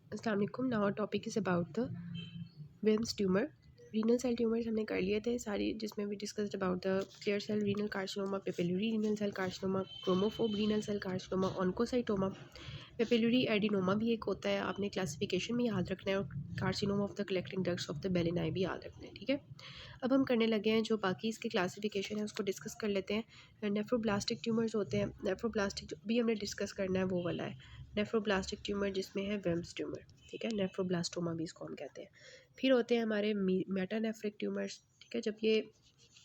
अस्सलाम वालेकुम। Now topic is about the Wilms tumour. Renal cell tumours हमने कर लिए थे सारी, जिसमें भी discussed about the clear cell renal carcinoma, papillary renal cell carcinoma, chromophobe renal cell carcinoma, oncocytoma, papillary adenoma भी एक होता है, आपने क्लासिफिकेशन में याद रखना है, और carcinoma of the collecting ducts of the Bellini भी याद रखना है। ठीक है, अब हम करने लगे हैं जो बाकी इसकी क्लासिफिकेशन है उसको डिस्कस कर लेते हैं। नेफ्रोब्लास्टिक ट्यूमर्स होते हैं, नेफ्रोब्लास्टिक जो भी हमने डिस्कस करना है वो वाला है नेफ्रोब्लास्टिक ट्यूमर, जिसमें है विम्स ट्यूमर। ठीक है, नेफ्रोब्लास्टोमा भी इसको हम कहते हैं। फिर होते हैं हमारे मेटानेफ्रिक ट्यूमर्स। ठीक है,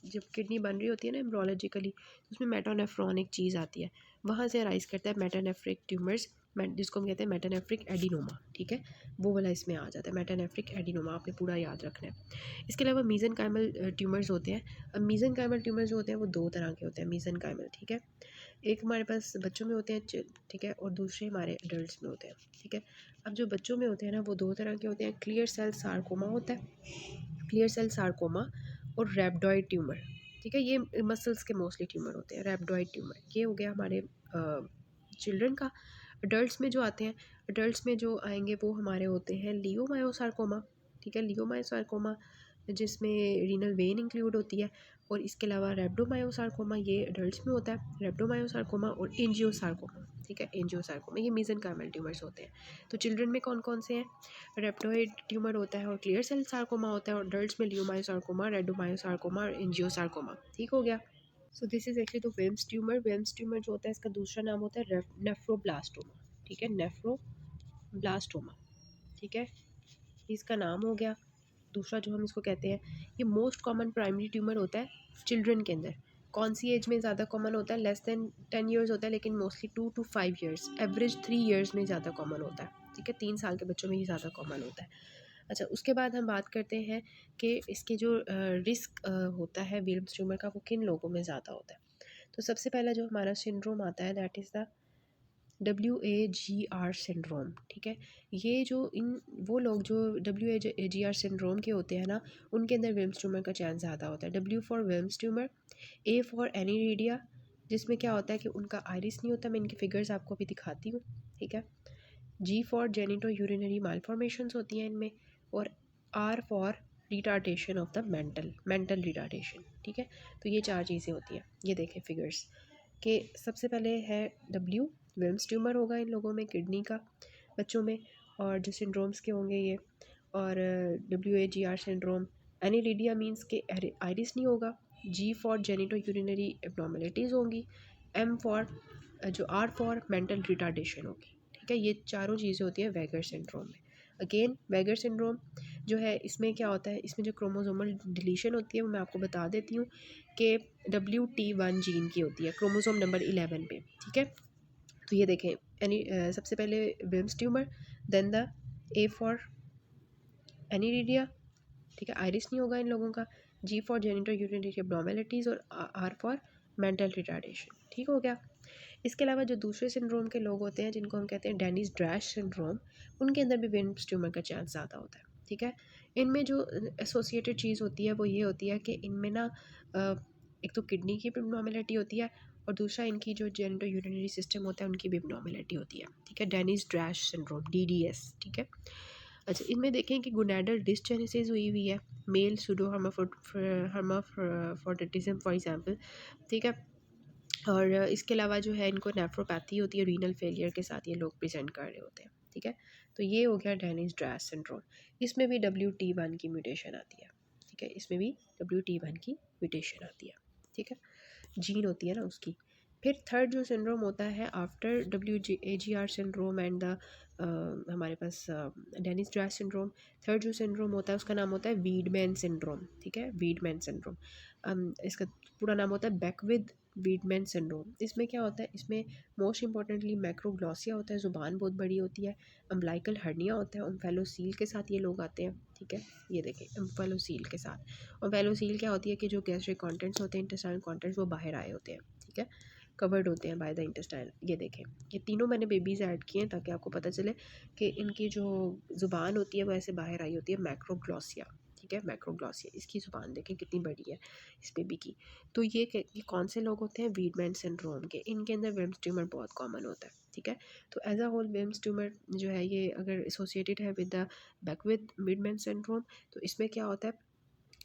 जब किडनी बन रही होती है ना एम्ब्रोलॉजिकली, उसमें मेटानेफ्रॉन एक चीज़ आती है, वहाँ से अराइज करता है मेटानेफ्रिक ट्यूमर्स, जिसको हम कहते हैं मेटानेफ्रिक एडिनोमा। ठीक है, वो वाला इसमें आ जाता है मेटानेफ्रिक एडिनोमा, आपने पूरा याद रखना है। इसके अलावा मीज़ेनकाइमल ट्यूमर्स होते हैं। अब मीज़ेनकाइमल ट्यूमर्स जो होते हैं वो दो तरह के होते हैं मीज़ेनकाइमल। ठीक है, एक हमारे पास बच्चों में होते हैं, ठीक है, और दूसरे हमारे एडल्ट्स में होते हैं। ठीक है, अब जो बच्चों में होते हैं ना वो दो तरह के होते हैं, क्लियर सेल सार्कोमा होता है, क्लियर सेल सार्कोमा, और रैप्डॉइड ट्यूमर। ठीक है, ये मसल्स के मोस्टली ट्यूमर होते हैं। रैप्डॉइड ट्यूमर ये हो गया हमारे चिल्ड्रन का। अडल्ट्स में जो आते हैं, अडल्ट्स में जो आएंगे वो हमारे होते हैं लियोमायोसार्कोमा। ठीक है, लियोमायोसार्कोमा जिसमें रीनल वेन इंक्लूड होती है, और इसके अलावा रेब्डोमायोसार्कोमा ये अडल्ट्स में होता है, रेब्डोमायोसार्कोमा, और एंजियोसार्कोमा। ठीक है, एंजियोसार्कोमा ये मीज़ेनकाइमल ट्यूमर्स होते हैं। तो चिल्ड्रन में कौन कौन से हैं, रेप्टोइड ट्यूमर होता है, और क्लियर सेल सार्कोमा होता है, और अडल्ट्स में लियोमायोसार्कोमा, रेडोमायोसार्कोमा, और एंजियोसार्कोमा। ठीक हो गया। So this is actually the Wilms tumour. Whims tumour जो होता है इसका दूसरा नाम होता है नेफ्रोब्लास्टोमा। ठीक है, नेफ्रोब्लास्टोमा। ठीक है, इसका नाम हो गया। दूसरा जो हम इसको कहते हैं, ये मोस्ट कॉमन प्राइमरी ट्यूमर होता है चिल्ड्रन के अंदर। कौन सी एज में ज़्यादा कॉमन होता है, लेस देन 10 ईयर्स होता है, लेकिन mostly 2 to 5 years, average 3 years में ज़्यादा कॉमन होता है। ठीक है, 3 साल के बच्चों में ही ज़्यादा कॉमन होता है। अच्छा, उसके बाद हम बात करते हैं कि इसके जो रिस्क होता है विल्म्स ट्यूमर का, वो किन लोगों में ज़्यादा होता है। तो सबसे पहला जो हमारा सिंड्रोम आता है that is the WAGR syndrome. ठीक है, ये जो वो लोग जो WAGR सिंड्रोम के होते हैं ना, उनके अंदर विल्म्स ट्यूमर का चांस ज़्यादा होता है। W for Wilms tumour, A for aniridia, जिसमें क्या होता है कि उनका आइरिस नहीं होता, मैं इनकी फिगर्स आपको अभी दिखाती हूँ। ठीक है, G फॉर जेनिटो यूरिनरी मालफॉर्मेशंस होती हैं इनमें, और R for retardation of the mental retardation. ठीक है, तो ये चार चीज़ें होती हैं। ये देखें फिगर्स के, सबसे पहले है W, विल्म्स ट्यूमर होगा इन लोगों में किडनी का बच्चों में, और जो सिंड्रोम्स के होंगे ये, और WAGR सिंड्रोम। एनीरिडिया मीन्स के आइरिस नहीं होगा। G फॉर जेनिटो यूरिनरी एब्नॉर्मेलिटीज़ होंगी। M फॉर जो R फॉर मेंटल रिटार्डेशन होगी। ठीक है, ये चारों चीज़ें होती हैं वैगर सिंड्रोम में। अगेन वैगर सिंड्रोम जो है, इसमें क्या होता है, इसमें जो क्रोमोसोमल डिलीशन होती है वो मैं आपको बता देती हूँ कि WT1 जीन की होती है, क्रोमोसोम नंबर 11 पे। ठीक है, तो ये देखें, सबसे पहले Wilms tumour, then the A for aniridia. ठीक है, आइरिस नहीं होगा इन लोगों का। G for genital urinary abnormalities, और R फॉर मेंटल रिटार्डेशन। ठीक हो गया। इसके अलावा जो दूसरे सिंड्रोम के लोग होते हैं जिनको हम कहते हैं डेनिस ड्रैश सिंड्रोम, उनके अंदर भी विल्म्स ट्यूमर का चांस ज़्यादा होता है। ठीक है, इनमें जो एसोसिएटेड चीज़ होती है वो ये होती है कि इनमें ना एक तो किडनी की एब्नॉर्मेलिटी होती है, और दूसरा इनकी जो जेनिटो यूरिनरी सिस्टम होता है उनकी भी एब्नॉर्मेलिटी होती है। ठीक है, डेनिस ड्रैश सिंड्रोम, DDS। ठीक है, अच्छा, इनमें देखें कि गोनैडल डिसजेनेसिस हुई हुई है, मेल सूडो हर्माफ्रोडिटिज्म फॉर एग्जांपल। ठीक है, और इसके अलावा जो है इनको नेफ्रोपैथी होती है, रीनल फेलियर के साथ ये लोग प्रेजेंट कर रहे होते हैं। ठीक है, तो ये हो गया डेनिस ड्रैश सिंड्रोम। इसमें भी WT1 की म्यूटेशन आती है। ठीक है, इसमें भी WT1 की म्यूटेशन आती है। ठीक है, जीन होती है ना उसकी। फिर थर्ड जो सिंड्रोम होता है after WAGR syndrome and the हमारे पास डेनिस ड्रैश सिंड्रोम, थर्ड जो सिंड्रोम होता है उसका नाम होता है वीडमैन सिंड्रोम। ठीक है, वीडमैन सिंड्रोम, इसका पूरा नाम होता है बैकविद वीडमैन सिंड्रोम। इसमें क्या होता है, इसमें मोस्ट इंपॉर्टेंटली मैक्रोग्लॉसिया होता है, ज़ुबान बहुत बड़ी होती है, अम्बलाइकल हर्निया होता है, ओम्फेलोसील के साथ ये लोग आते हैं। ठीक है, ये देखें ओम्फेलोसील के साथ। ओम्फेलोसील क्या होती है कि जो गैस्ट्रिक कंटेंट्स होते हैं, इंटेस्टाइनल कंटेंट्स, वो बाहर आए होते हैं। ठीक है, कवर्ड होते हैं बाय द इंटेस्टाइल। ये देखें, ये तीनों मैंने बेबीज़ ऐड किए हैं ताकि आपको पता चले कि इनकी जो ज़ुबान होती है वो ऐसे बाहर आई होती है, मैक्रोग्लॉसिया। ठीक है, मैक्रोग्लॉसिया, इसकी ज़ुबान देखें कितनी बड़ी है इस बेबी की। तो ये कौन से लोग होते हैं, वीडमैन सिंड्रोम के, इनके अंदर विम्स ट्यूमर बहुत कॉमन होता है, ठीक है। तो as a whole Wilms tumour जो है ये अगर एसोसिएटेड है with the Beckwith Wiedemann syndrome, तो इसमें क्या होता है,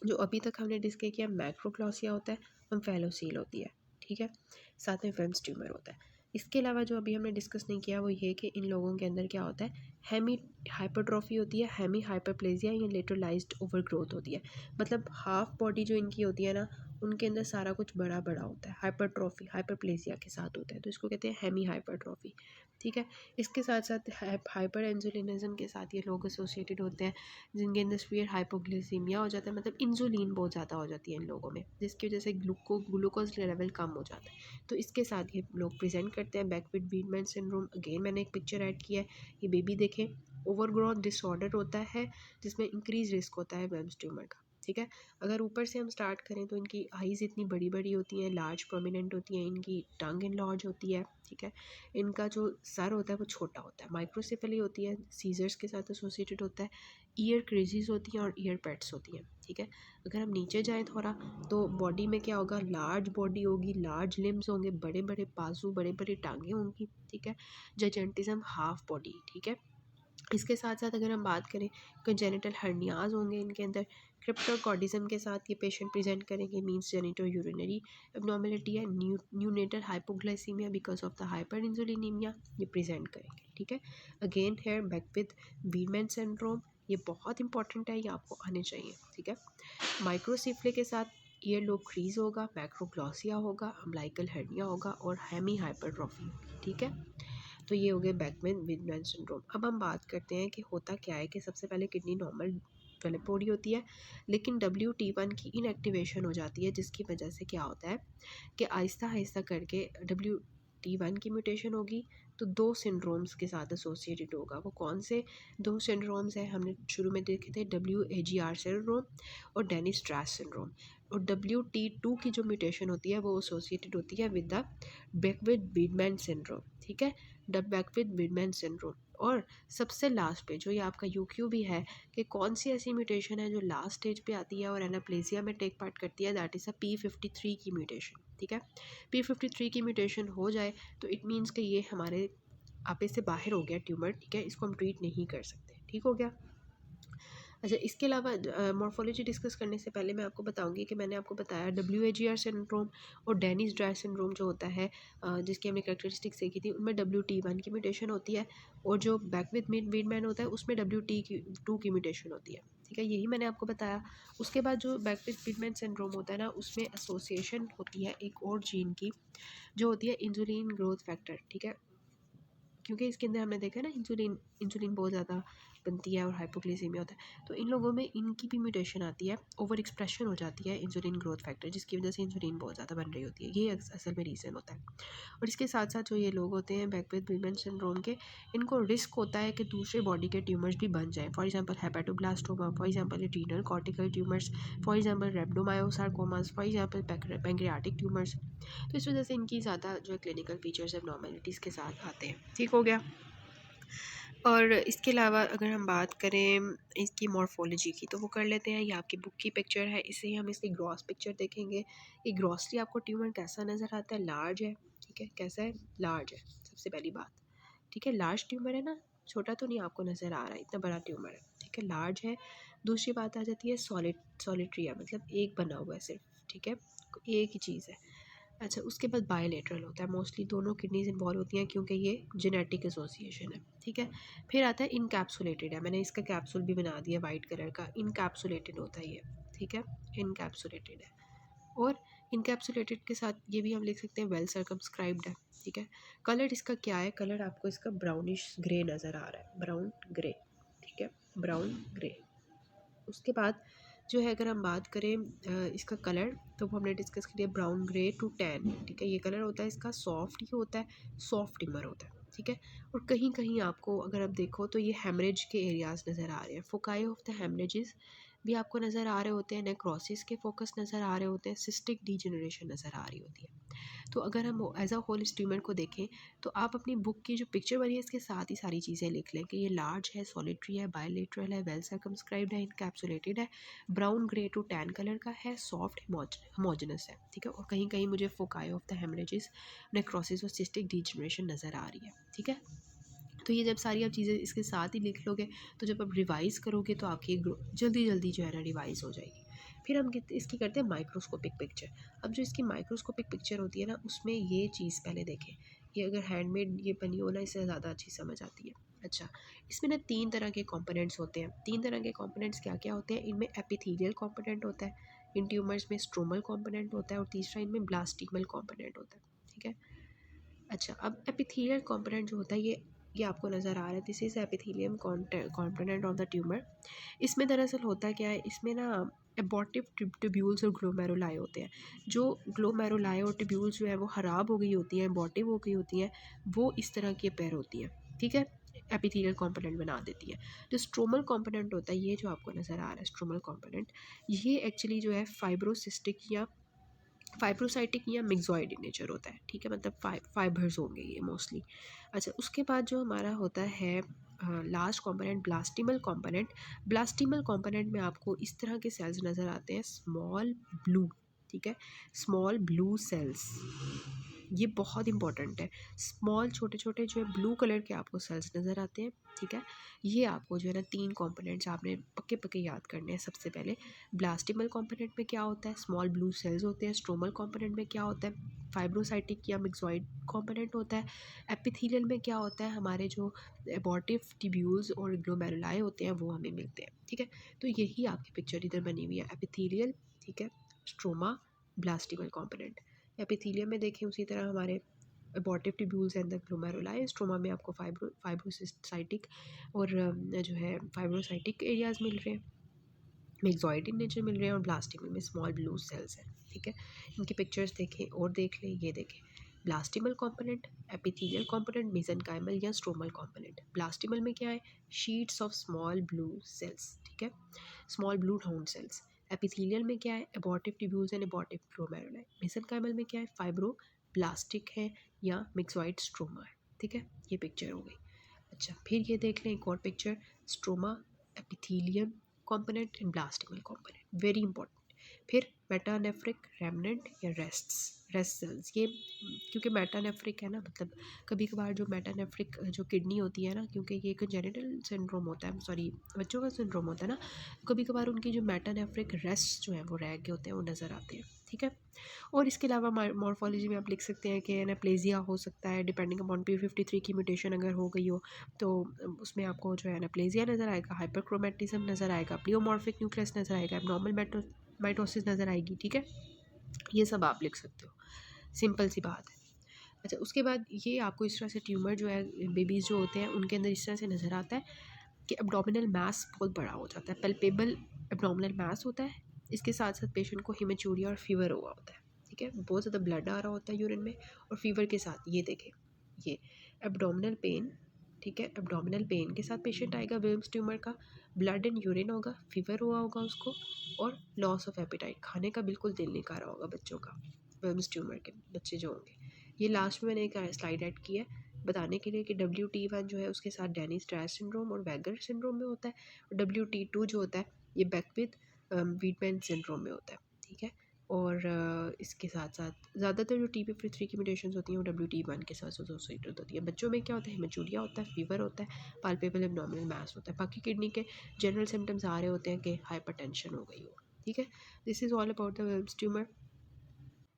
जो अभी तक हमने डिस्कस किया, मैक्रोग्लॉसिया होता है, ओम्फेलोसील होती है, ठीक है, साथ में विम्स ट्यूमर होता है। इसके अलावा जो अभी हमने डिस्कस नहीं किया वो ये कि इन लोगों के अंदर क्या होता है, हेमी हाइपरट्रॉफी होती है, हेमी हाइपरप्लेजिया या लेटरलाइज्ड ओवरग्रोथ होती है। मतलब हाफ बॉडी जो इनकी होती है ना, उनके अंदर सारा कुछ बड़ा बड़ा होता है, हाइपरट्रॉफी हाइपरप्लेजिया के साथ होता है, तो इसको कहते हैं हेमी हाइपरट्रॉफी, ठीक है। इसके साथ साथ हाइपर एंजुलिनिज्म के साथ ये लोग एसोसिएटेड होते हैं, जिनके अंदर सीवियर हाइपोग्लिसीमिया हो जाता है, मतलब इंसुलिन बहुत ज़्यादा हो जाती है इन लोगों में, जिसकी वजह से ग्लूकोज लेवल कम हो जाता है। तो इसके साथ ये लोग प्रेजेंट करते हैं बैकविड वीडमैन सिंड्रोम। अगेन मैंने एक पिक्चर ऐड किया है, ये बेबी देखें, ओवरग्रोथ डिसऑर्डर होता है जिसमें इंक्रीज रिस्क होता है विम्स ट्यूमर का, ठीक है। अगर ऊपर से हम स्टार्ट करें तो इनकी आईज़ इतनी बड़ी बड़ी होती हैं, लार्ज प्रोमिनेंट होती हैं, इनकी टंग इनलॉज होती है, ठीक है। इनका जो सर होता है वो छोटा होता है, माइक्रोसेफली होती है, सीजर्स के साथ एसोसिएटेड होता है, ईयर क्रेजीज होती हैं और ईयर पेट्स होती हैं, ठीक है। अगर हम नीचे जाएँ थोड़ा तो बॉडी में क्या होगा, लार्ज बॉडी होगी, लार्ज लिम्स होंगे, बड़े बड़े बाजू, बड़े बड़े टांगें होंगी, ठीक है। जाइजेंटिज्म हाफ बॉडी, ठीक है। इसके साथ साथ अगर हम बात करें, कंजेनिटल हर्नियाज होंगे इनके अंदर, क्रिप्टोकॉर्डिज्म के साथ ये पेशेंट प्रेजेंट करेंगे, मींस जेनिटो यूरिनरी एब्नॉर्मेलिटी है, neonatal hypoglycaemia because of the hyperinsulinaemia, ये प्रेजेंट करेंगे, ठीक है। Again here Beckwith Wiedemann syndrome, ये बहुत इंपॉर्टेंट है, ये आपको आने चाहिए, ठीक है। माइक्रोसिफले के साथ ईयर लोब क्रीज होगा, मैक्रोग्लॉसिया होगा, अम्लाइकल हर्निया होगा और हेमी हाइपरट्रॉफी, ठीक है। तो ये हो गए बैकमैन वीडमैन सिंड्रोम। अब हम बात करते हैं कि होता क्या है, कि सबसे पहले किडनी नॉर्मल डेवलप हो रही होती है, लेकिन WT1 की इनएक्टिवेशन हो जाती है, जिसकी वजह से क्या होता है कि आहिस्ता आहिस्ता करके WT1 की म्यूटेशन होगी, तो दो सिंड्रोम्स के साथ एसोसिएटेड होगा। वो कौन से दो सिंड्रोम्स हैं, हमने शुरू में देखे थे, WAGR सिंड्रोम और डेनिस ड्रास सिंड्रोम। और WT2 की जो म्यूटेशन होती है वो एसोसिएटेड होती है विद द बैकविड वीडमैन सिंड्रोम, ठीक है, द बैकविड वीडमैन सिंड्रोम। और सबसे लास्ट पे जो ये आपका UQ भी है, कि कौन सी ऐसी म्यूटेशन है जो लास्ट स्टेज पे आती है और एनाप्लेजिया में टेक पार्ट करती है, दैट इज़ अ P53 की म्यूटेशन, ठीक है। P53 की म्यूटेशन हो जाए तो इट मीन्स कि ये हमारे आपे से बाहर हो गया ट्यूमर, ठीक है, इसको हम ट्रीट नहीं कर सकते, ठीक हो गया। अच्छा, इसके अलावा मॉर्फोलॉजी डिस्कस करने से पहले मैं आपको बताऊंगी कि मैंने आपको बताया WAGR सिंड्रोम और डेनिस ड्राई सिंड्रोम जो होता है, जिसकी हमने कैरेक्टरिस्टिक्स देखी थी, उनमें WT1 की म्यूटेशन होती है, और जो बैकविद वीडमैन होता है उसमें WT2 की म्यूटेशन होती है, ठीक है, यही मैंने आपको बताया। उसके बाद जो बैकविद वीडमैन सिंड्रोम होता है ना, उसमें एसोसिएशन होती है एक और जीन की, जो होती है इंसुलिन ग्रोथ फैक्टर, ठीक है, क्योंकि इसके अंदर हमने देखा है ना, इंसुलिन इंसुलिन बहुत ज़्यादा बनती है और हाइपोग्लिसीमिया होता है, तो इन लोगों में इनकी भी म्यूटेशन आती है, ओवर एक्सप्रेशन हो जाती है इंसुलिन ग्रोथ फैक्टर, जिसकी वजह से इंसुलिन बहुत ज़्यादा बन रही होती है, ये असल में रीज़न होता है। और इसके साथ साथ जो ये लोग होते हैं बैकविद वीडमैन सिंड्रोम के, इनको रिस्क होता है कि दूसरे बॉडी के ट्यूमर्स भी बन जाएँ, for example hepatoblastoma, for example renal cortical tumours, for example rhabdomyosarcomas, for example pancreatic tumours. तो इस वजह से इनकी ज़्यादा जो है क्लिनिकल फीचर्स एबनॉर्मेलिटीज़ के साथ आते हैं, ठीक हो गया। और इसके अलावा अगर हम बात करें इसकी मॉर्फोलॉजी की, तो वो कर लेते हैं, ये आपकी बुक की पिक्चर है, इससे हम इसकी ग्रॉस पिक्चर देखेंगे। ये ग्रॉसली आपको ट्यूमर कैसा नज़र आता है, लार्ज है, ठीक है, कैसा है, लार्ज है, सबसे पहली बात, ठीक है, लार्ज ट्यूमर है ना, छोटा तो नहीं आपको नज़र आ रहा है, इतना बड़ा ट्यूमर है, ठीक है, लार्ज है। दूसरी बात आ जाती है सॉलिटरी है, मतलब एक बना हुआ है सिर्फ, ठीक है, एक ही चीज़ है। अच्छा, उसके बाद बायलेटरल होता है, मोस्टली दोनों किडनीज इन्वॉल्व होती हैं क्योंकि ये जेनेटिक एसोसिएशन है, ठीक है। फिर आता है इनकैप्सुलेटेड है, मैंने इसका कैप्सूल भी बना दिया वाइट कलर का, इनकैप्सुलेटेड होता है ये, ठीक है, इनकैप्सुलेटेड है। और इनकैप्सुलेटेड के साथ ये भी हम लिख सकते हैं वेल सर्कमस्क्राइब्ड है, ठीक है। कलर इसका क्या है, कलर आपको इसका ब्राउनिश ग्रे नज़र आ रहा है, ब्राउन ग्रे, ठीक है, ब्राउन ग्रे। उसके बाद जो है अगर हम बात करें इसका कलर, तो वो हमने डिस्कस किया ब्राउन ग्रे टू टैन, ठीक है, ये कलर होता है इसका, सॉफ्ट ही होता है, सॉफ्ट टिमर होता है, ठीक है। और कहीं कहीं आपको अगर आप देखो तो ये हेमरेज के एरियाज नज़र आ रहे हैं, फोकाई ऑफ द हेमरेजेस भी आपको नज़र आ रहे होते हैं, नेक्रोसिस के फोकस नज़र आ रहे होते हैं, सिस्टिक डीजनरेशन नज़र आ रही होती है। तो अगर हम एज अ होल ट्यूमर को देखें तो आप अपनी बुक की जो पिक्चर बनी है इसके साथ ही सारी चीज़ें लिख लें कि ये लार्ज है, सॉलिटरी है, बायलेटरल है, वेल सर्कमस्क्राइब्ड है, इनकैप्सुलेटेड है, brown grey to tan colour का है, सॉफ्ट होमोजेनस है, ठीक है, और कहीं कहीं मुझे foci of the haemorrhages, necrosis और सिस्टिक डीजनरेशन नज़र आ रही है, ठीक है। तो ये जब सारी आप चीज़ें इसके साथ ही लिख लोगे तो जब आप रिवाइज़ करोगे तो आपकी जल्दी जल्दी जो है ना रिवाइज़ हो जाएगी। फिर हम इसकी करते हैं माइक्रोस्कोपिक पिक्चर। अब जो इसकी माइक्रोस्कोपिक पिक्चर होती है ना उसमें ये चीज़ पहले देखें, ये अगर हैंडमेड ये बनी हो ना इससे ज़्यादा अच्छी समझ आती है। अच्छा, इसमें ना 3 तरह के कंपोनेंट्स होते हैं। 3 तरह के कंपोनेंट्स क्या-क्या होते हैं? इनमें एपिथेलियल कंपोनेंट होता है, इन ट्यूमर्स में स्ट्रोमल कंपोनेंट होता है और तीसरा इनमें ब्लास्टिमल कंपोनेंट होता है, ठीक है। अच्छा, अब एपिथेलियल कंपोनेंट जो होता है ये आपको नज़र आ रहा है, this is epithelium component of the tumour. इसमें दरअसल होता क्या है, इसमें ना एबॉर्टिव ट्यूब्यूल्स और ग्लोमेरुलाई होते हैं। जो ग्लोमेरुलाई और ट्यूब्यूल्स जो है वो ख़राब हो गई होती हैं, एबॉर्टिव हो गई होती हैं, वो इस तरह के पैर होती हैं, ठीक है, एपिथेलियल कंपोनेंट बना देती है। जो स्ट्रोमल कंपोनेंट होता है, ये जो आपको नज़र आ रहा है स्ट्रोमल कंपोनेंट, ये एक्चुअली जो है फाइब्रोसिस्टिक या फाइब्रोसाइटिक या मिक्सॉइड इन नेचर होता है, ठीक है, मतलब फाइबर्स होंगे ये मोस्टली। अच्छा, उसके बाद जो हमारा होता है लास्ट कंपोनेंट ब्लास्टिमल कंपोनेंट। ब्लास्टिमल कंपोनेंट में आपको इस तरह के सेल्स नज़र आते हैं, स्मॉल ब्लू, ठीक है, स्मॉल ब्लू सेल्स, ये बहुत इंपॉर्टेंट है। स्मॉल छोटे छोटे जो है ब्लू कलर के आपको सेल्स नज़र आते हैं, ठीक है। ये आपको जो है ना 3 कंपोनेंट्स आपने पक्के पक्के याद करने हैं। सबसे पहले ब्लास्टिमल कंपोनेंट में क्या होता है, स्मॉल ब्लू सेल्स होते हैं। स्ट्रोमल कंपोनेंट में क्या होता है, फाइब्रोसाइटिक या मिक्सॉइड कंपोनेंट होता है। एपिथेलियल में क्या होता है, हमारे जो एबॉर्टिव ट्यूब्यूल्स और ग्लोमेरुलाई होते हैं वो हमें मिलते हैं, ठीक है। तो यही आपकी पिक्चर इधर बनी हुई है, एपिथेलियल, ठीक है, स्ट्रोमा, ब्लास्टिमल कंपोनेंट। एपिथेलियम में देखें उसी तरह हमारे abortive tubules and the glomeruli. Stroma में आपको फाइब्रोसाइटिक और जो है फाइब्रोसाइटिक एरियाज मिल रहे हैं, मिक्सॉइड इन नेचर मिल रहे हैं, और ब्लास्टिमल में स्मॉल ब्लू सेल्स हैं, ठीक है। इनकी पिक्चर्स देखें और देख लें, ये देखें blastemal component, epithelial component, mesenchymal या स्ट्रोमल कंपोनेंट। ब्लास्टिमल में क्या है, sheets of small blue cells, ठीक है, small blue round cells. Epithelial में क्या है, abortive tubules and abortive glomeruli. Mesenchymal में क्या है, फाइब्रो ब्लास्टिक है या मिक्सॉइड स्ट्रोमा है, ठीक है। ये पिक्चर हो गई। अच्छा, फिर ये देख लें एक और picture, stroma, epithelium component and blastemal component, very important. फिर मेटानेफ्रिक रेमनेंट या रेस्ट सेल्स, ये क्योंकि मेटानेफ्रिक है ना, मतलब कभी कभार जो मेटानेफ्रिक जो किडनी होती है ना, क्योंकि ये कंजेनिटल सिंड्रोम होता है, सॉरी बच्चों का सिंड्रोम होता है ना, कभी कभार उनकी जो मेटानेफ्रिक रेस्ट जो है वो रह गए होते हैं, वो नज़र आते हैं, ठीक है। और इसके अलावा मॉर्फोलॉजी में आप लिख सकते हैं कि एनाप्लेजिया हो सकता है, डिपेंडिंग अपॉन P53 की म्यूटेशन अगर हो गई हो तो उसमें आपको जो है एनाप्लेजिया नज़र आएगा, हाइपरक्रोमेटिज्म नज़र आएगा, प्लियोमॉर्फिक न्यूक्लियस नज़र आएगा, एब्नॉर्मल माइटोसिस नज़र आएगी, ठीक है। ये सब आप लिख सकते हो, सिंपल सी बात है। अच्छा, उसके बाद ये आपको इस तरह से ट्यूमर जो है बेबीज़ जो होते हैं उनके अंदर इस तरह से नज़र आता है कि एब्डोमिनल मास बहुत बड़ा हो जाता है, पल्पेबल एब्डोमिनल मास होता है। इसके साथ साथ पेशेंट को हिमेचूरिया और फीवर हुआ होता है, ठीक है, बहुत ज़्यादा ब्लड आ रहा होता है यूरिन में, और फीवर के साथ ये देखें, ये एब्डोमिनल पेन, ठीक है, एब्डोमिनल पेन के साथ पेशेंट आएगा विल्म्स ट्यूमर का, ब्लड एंड यूरिन होगा, फीवर हुआ होगा उसको, और लॉस ऑफ एपेटाइट, खाने का बिल्कुल दिल नहीं कर रहा होगा बच्चों का, विल्म्स ट्यूमर के बच्चे जो होंगे। ये लास्ट में मैंने एक स्लाइड ऐड की है बताने के लिए कि WT1 जो है उसके साथ डेनी स्ट्रैस सिंड्रोम और वैगर सिंड्रोम में होता है, और WT2 जो होता है ये बेकविथ वीटमैन सिंड्रोम में होता है, ठीक है। और इसके साथ साथ ज़्यादातर जो TP53 की म्यूटेशंस होती हैं वो WT1 के साथ एसोसिएटेड होती है। बच्चों में क्या होता है, हिमेचूरिया होता है, फीवर होता है, पाल्पेबल एब्डोमिनल मास होता है, बाकी किडनी के जनरल सिम्टम्स आ रहे होते हैं कि हाइपरटेंशन हो गई हो, ठीक है। This is all about the Wilms tumour.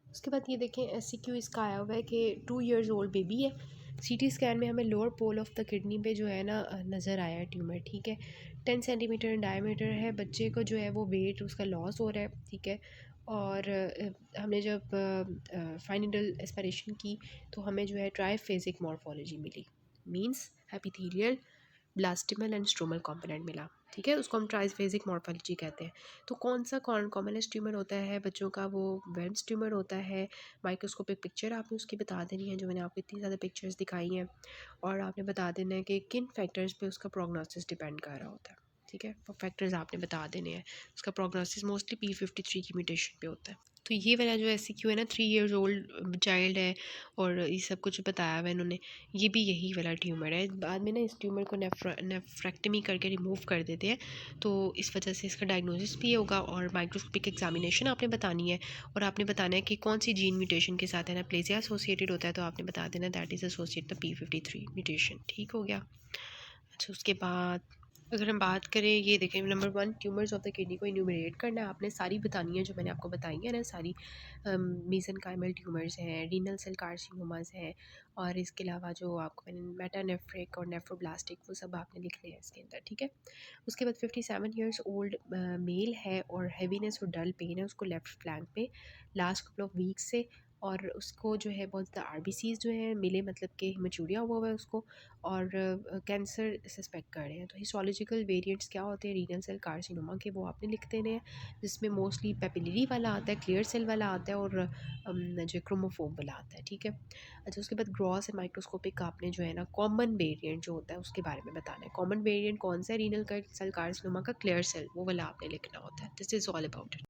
उसके बाद ये देखें SCQ इसका आया हुआ है कि 2 years ओल्ड बेबी है, CT स्कैन में हमें lower pole of the kidney पे जो है ना नज़र आया है ट्यूमर, ठीक है, 10 सेंटीमीटर इन डायमीटर है। बच्चे को जो है वो वेट उसका लॉस हो रहा है, ठीक है। और हमने जब फाइनल एस्पिरेशन की तो हमें जो है ट्राइफेजिक मॉर्फोलॉजी मिली, means epithelial, blastemal and stromal component मिला, ठीक है, उसको हम ट्राइफेजिक मॉर्फोलॉजी कहते हैं। तो कौन सा कॉमनेस्ट ट्यूमर होता है बच्चों का, वो वेंस ट्यूमर होता है। माइक्रोस्कोपिक पिक्चर आपने उसकी बता देनी है, जो मैंने आपको इतनी ज़्यादा पिक्चर्स दिखाई हैं, और आपने बता देना है कि किन फैक्टर्स पे उसका प्रोग्नोसिस डिपेंड कर रहा होता है। ठीक है, वो फैक्टर्स आपने बता देने हैं। उसका प्रोग्नोसिस मोस्टली P53 की म्यूटेशन पे होता है। तो ये वाला जो SCQ है ना, 3 ईयर्स ओल्ड चाइल्ड है और ये सब कुछ बताया हुआ है इन्होंने, ये भी यही वाला ट्यूमर है। बाद में ना इस ट्यूमर को नेफ्रेक्टमी करके रिमूव कर देते हैं, तो इस वजह से इसका डायग्नोसिस भी होगा और माइक्रोस्कोपिक एग्जामिनेशन आपने बतानी है और आपने बताना है कि कौन सी जीन म्यूटेशन के साथ है ना प्लेजिया एसोसिएटेड होता है, तो आपने बता देना that is associate the P53 mutation. ठीक हो गया। अच्छा, उसके बाद अगर हम बात करें, ये देखें number 1 tumours of the kidney को इन्यूमरेट करना है आपने, सारी बतानी है जो मैंने आपको बताई है ना सारी। मेसेनकाइमल ट्यूमर्स हैं, रीनल सेल कार्सिनोमास हैं, और इसके अलावा जो आपको मैंने मेटानेफ्रिक और नेफ्रोब्लास्टिक वो सब आपने लिखने हैं इसके अंदर। ठीक है। उसके बाद 57 ईयर्स ओल्ड मेल है और हैवीनेस और डल पेन है उसको लेफ्ट फ्लैंक पे लास्ट कपल ऑफ वीक्स से, और उसको जो है बहुत ज़्यादा RBCs जो है मिले, मतलब कि हिमेचूरिया हुआ हुआ है उसको, और कैंसर सस्पेक्ट कर रहे हैं। तो हिस्टोलॉजिकल वेरिएंट्स क्या होते हैं रीनल सेल कार्सिनोमा के, वो आपने लिख देने हैं, जिसमें मोस्टली पेपिलरी वाला आता है, क्लियर सेल वाला आता है, और जो क्रोमोफोम वाला आता है। ठीक है। अच्छा, उसके बाद ग्रॉस एंड माइक्रोस्कोपिक आपने जो है ना कॉमन वेरिएंट जो होता है उसके बारे में बताना है। कॉमन वेरिएंट कौन सा है रीनल सेल कार्सिनोमा का? क्लियर सेल, वो वाला आपने लिखना होता है। This is all about it.